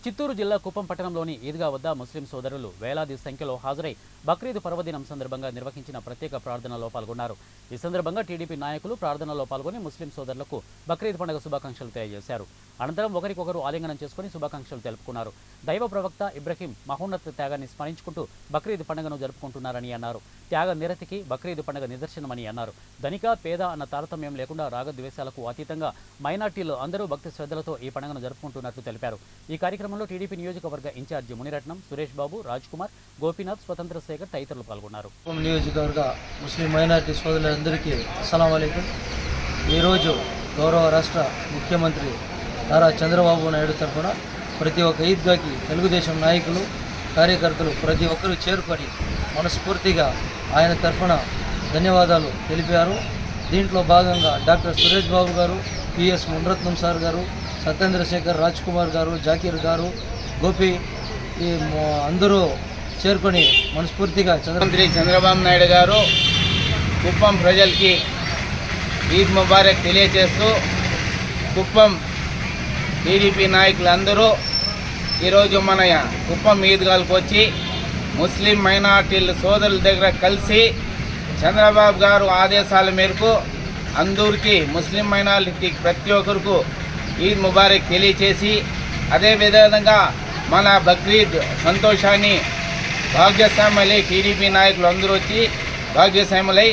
చిత్తూరు జిల్లా కుప్పం పట్టణంలోని ఈద్గా వద్ద ముస్లిం సోదరులు వేలాది సంఖ్యలో హాజరై బక్రీద్ పర్వదినం సందర్భంగా నిర్వహించిన ప్రత్యేక ప్రార్థనలో పాల్గొన్నారు. ఈ సందర్భంగా టీడీపీ నాయకులు ప్రార్థనలో పాల్గొని ముస్లిం సోదరులకు బక్రీద్ పండుగ శుభాకాంక్షలు తెలియజేశారు. అనంతరం ఒకరికొకరు ఆలింగనం చేసుకుని శుభాకాంక్షలు తెలుపుకున్నారు. దైవ ప్రవక్త ఇబ్రహీం మహోన్నత త్యాగాన్ని స్మరించుకుంటూ బక్రీద్ పండుగను జరుపుకుంటున్నారని అన్నారు. త్యాగ నిరతికి బక్రీద్ పండుగ నిదర్శనమని అన్నారు. ధనిక పేద అన్న తారతమ్యం లేకుండా రాగద్వేషాలకు అతీతంగా మైనార్టీలు అందరూ భక్తి శ్రద్ధలతో ఈ పండుగను జరుపుకుంటున్నట్లు తెలిపారు. ఈ కార్యక్రమంలో టీడీపీ నియోజకవర్గ ఇన్ఛార్జి మునిరత్నం, సురేష్ బాబు, రాజ్ కుమార్, గోపీనాథ్, స్వతంత్ర శేఖర్ తదితరులు పాల్గొన్నారు. నియోజకవర్గ ముస్లిం మైనార్టీ సోదరులందరికీ అస్సలాము అలైకుం. ఈరోజు గౌరవ రాష్ట్ర ముఖ్యమంత్రి నారా చంద్రబాబు నాయుడు తరఫున ప్రతి ఒక్క ఈద్గాకి తెలుగుదేశం నాయకులు, కార్యకర్తలు ప్రతి ఒక్కరూ చేరుకొని మనస్ఫూర్తిగా ఆయన తరఫున ధన్యవాదాలు తెలిపారు. దీంట్లో భాగంగా డాక్టర్ సురేష్ బాబు గారు, పిఎస్ మునిరత్నం సార్ గారు, సత్యేంద్ర శేఖర్, రాజ్ కుమార్ గారు, జాకీర్ గారు, గోపి అందరూ చేరుకొని మనస్ఫూర్తిగా ముఖ్యమంత్రి చంద్రబాబు నాయుడు గారు కుప్పం ప్రజలకి ఈద్ ముబారక్ తెలియజేస్తూ కుప్పం టీడీపీ నాయకులందరూ ఈరోజు మన కుప్పం ఈద్గాలకు వచ్చి ముస్లిం మైనార్టీల సోదరుల దగ్గర కలిసి చంద్రబాబు గారు ఆదేశాల మేరకు అందరికీ ముస్లిం మైనారిటీకి ప్రతి ఒక్కరికి ఈద్ ముబారక్ తెలియచేసి అదేవిధంగా మన బక్రీద్ సంతోషాన్ని భాగ్యస్వాములై టీడీపీ నాయకులు అందరూ వచ్చి భాగ్యస్వాములై